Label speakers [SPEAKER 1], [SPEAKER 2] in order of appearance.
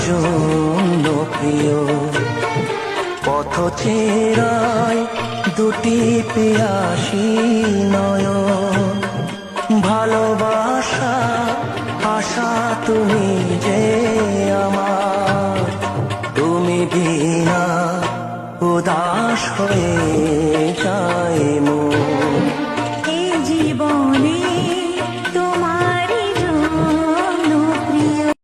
[SPEAKER 1] জন্য প্রিয়। পথ চেরাই দুটি পিয়াসী নয়ন, ভালোবাসা আশা তুমি যে আমার, তুমি বিনা উদাস হয়ে